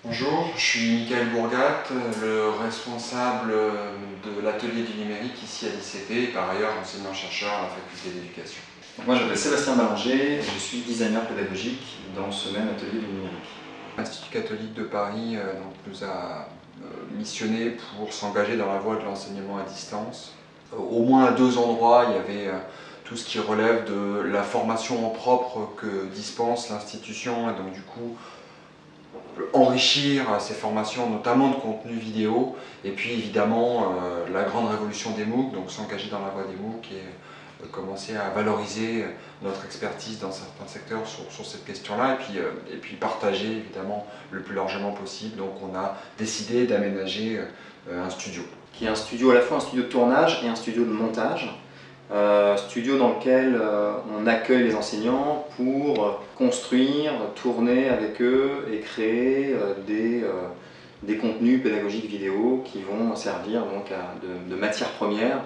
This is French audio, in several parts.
Bonjour, je suis Michael Bourgat, le responsable de l'atelier du numérique ici à l'ICP et par ailleurs enseignant-chercheur à la faculté d'éducation. Moi je m'appelle Sébastien Ballanger et je suis designer pédagogique dans ce même atelier du numérique. L'Institut catholique de Paris nous a missionné pour s'engager dans la voie de l'enseignement à distance. Au moins à deux endroits, il y avait tout ce qui relève de la formation en propre que dispense l'institution et donc du coup enrichir ces formations notamment de contenu vidéo et puis évidemment la grande révolution des MOOC, donc s'engager dans la voie des MOOC et commencer à valoriser notre expertise dans certains secteurs sur cette question-là et puis partager évidemment le plus largement possible. Donc on a décidé d'aménager un studio. Qui est un studio à la fois un studio de tournage et un studio de montage. Studio dans lequel on accueille les enseignants pour construire, tourner avec eux et créer des contenus pédagogiques vidéo qui vont servir donc de matière première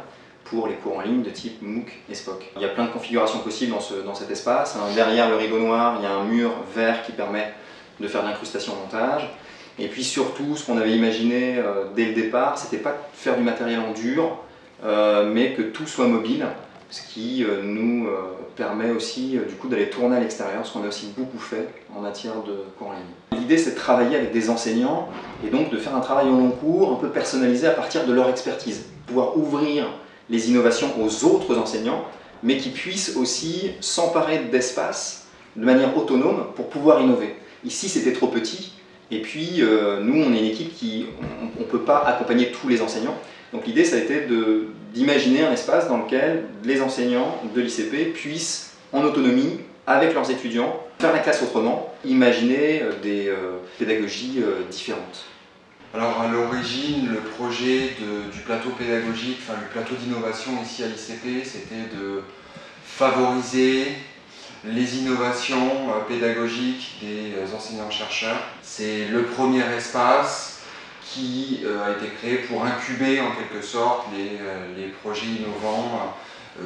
pour les cours en ligne de type MOOC et SPOC. Il y a plein de configurations possibles dans cet espace. Derrière le rideau noir, il y a un mur vert qui permet de faire de l'incrustation montage. Et puis surtout, ce qu'on avait imaginé dès le départ, c'était pas de faire du matériel en dur, mais que tout soit mobile, ce qui nous permet aussi du coup d'aller tourner à l'extérieur, ce qu'on a aussi beaucoup fait en matière de cours en ligne. L'idée, c'est de travailler avec des enseignants et donc de faire un travail au long cours, un peu personnalisé à partir de leur expertise, pouvoir ouvrir les innovations aux autres enseignants, mais qui puissent aussi s'emparer d'espace de manière autonome pour pouvoir innover. Ici, c'était trop petit. Et puis, nous, on est une équipe on ne peut pas accompagner tous les enseignants. Donc l'idée, ça a été d'imaginer un espace dans lequel les enseignants de l'ICP puissent, en autonomie, avec leurs étudiants, faire la classe autrement, imaginer des pédagogies différentes. Alors à l'origine, le projet du plateau pédagogique, enfin le plateau d'innovation ici à l'ICP, c'était de favoriser les innovations pédagogiques des enseignants-chercheurs. C'est le premier espace qui a été créé pour incuber en quelque sorte les projets innovants,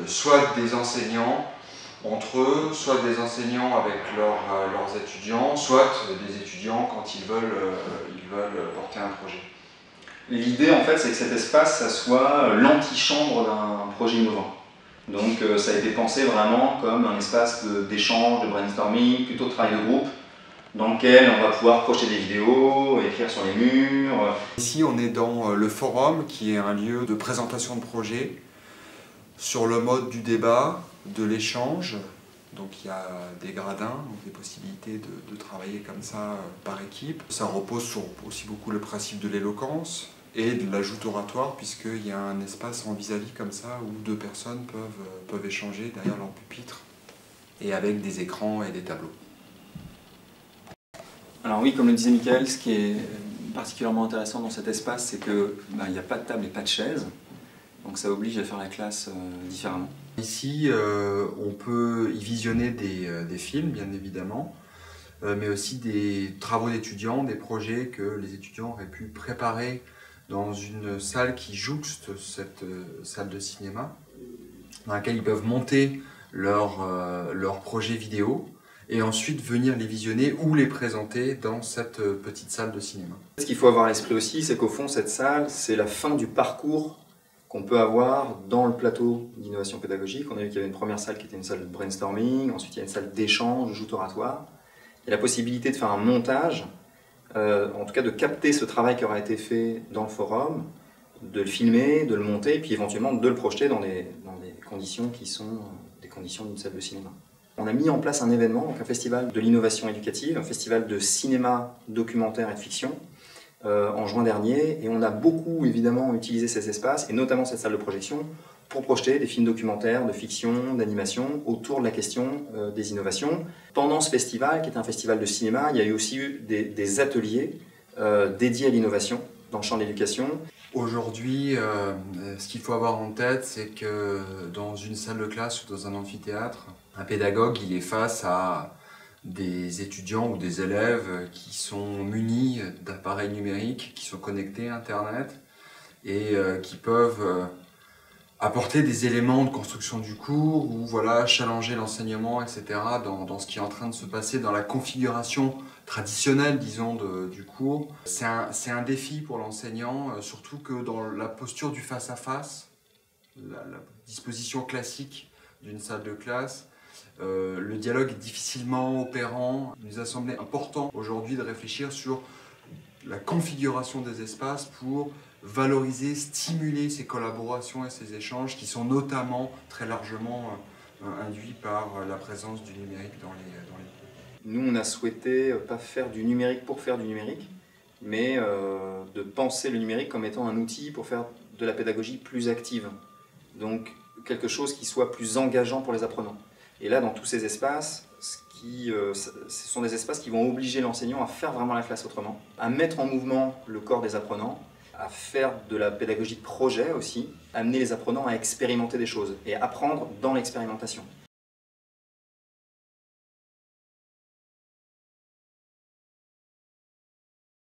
soit des enseignants entre eux, soit des enseignants avec leurs étudiants, soit des étudiants quand ils veulent porter un projet. L'idée en fait, c'est que cet espace, ça soit l'antichambre d'un projet innovant. Donc ça a été pensé vraiment comme un espace d'échange, de brainstorming, plutôt de travail de groupe, dans lequel on va pouvoir projeter des vidéos, écrire sur les murs. Ici on est dans le forum qui est un lieu de présentation de projets sur le mode du débat, de l'échange. Donc il y a des gradins, donc des possibilités de travailler comme ça par équipe. Ça repose sur aussi beaucoup le principe de l'éloquence et de l'ajout oratoire, puisqu'il y a un espace en vis-à-vis comme ça où deux personnes peuvent échanger derrière leur pupitre et avec des écrans et des tableaux. Alors oui, comme le disait Michael, ce qui est particulièrement intéressant dans cet espace, c'est qu'il n'y a pas de table et pas de chaise, donc ça oblige à faire la classe différemment. Ici, on peut y visionner des films, bien évidemment, mais aussi des travaux d'étudiants, des projets que les étudiants auraient pu préparer dans une salle qui jouxte cette salle de cinéma, dans laquelle ils peuvent monter leurs projets vidéo et ensuite venir les visionner ou les présenter dans cette petite salle de cinéma. Ce qu'il faut avoir à l'esprit aussi, c'est qu'au fond, cette salle, c'est la fin du parcours qu'on peut avoir dans le plateau d'innovation pédagogique. On a vu qu'il y avait une première salle qui était une salle de brainstorming, ensuite il y a une salle d'échange, de joute oratoire. Il y a la possibilité de faire un montage, en tout cas de capter ce travail qui aura été fait dans le forum, de le filmer, de le monter, et puis éventuellement de le projeter dans des conditions qui sont des conditions d'une salle de cinéma. On a mis en place un événement, donc un festival de l'innovation éducative, un festival de cinéma, documentaire et de fiction, en juin dernier, et on a beaucoup évidemment utilisé ces espaces, et notamment cette salle de projection, pour projeter des films documentaires, de fiction, d'animation, autour de la question des innovations. Pendant ce festival, qui est un festival de cinéma, il y a eu aussi des ateliers dédiés à l'innovation dans le champ de l'éducation. Aujourd'hui, ce qu'il faut avoir en tête, c'est que dans une salle de classe ou dans un amphithéâtre, un pédagogue il est face à des étudiants ou des élèves qui sont munis d'appareils numériques, qui sont connectés à Internet et qui peuvent apporter des éléments de construction du cours ou voilà, challenger l'enseignement, etc. dans ce qui est en train de se passer dans la configuration traditionnelle, disons, du cours. C'est un défi pour l'enseignant, surtout que dans la posture du face-à-face, la disposition classique d'une salle de classe, le dialogue est difficilement opérant. Il nous a semblé important aujourd'hui de réfléchir sur la configuration des espaces pour valoriser, stimuler ces collaborations et ces échanges qui sont notamment très largement induits par la présence du numérique dans les cours. Nous, on a souhaité pas faire du numérique pour faire du numérique, mais de penser le numérique comme étant un outil pour faire de la pédagogie plus active. Donc quelque chose qui soit plus engageant pour les apprenants. Et là, dans tous ces espaces, ce sont des espaces qui vont obliger l'enseignant à faire vraiment la classe autrement, à mettre en mouvement le corps des apprenants, à faire de la pédagogie de projet aussi, amener les apprenants à expérimenter des choses et apprendre dans l'expérimentation.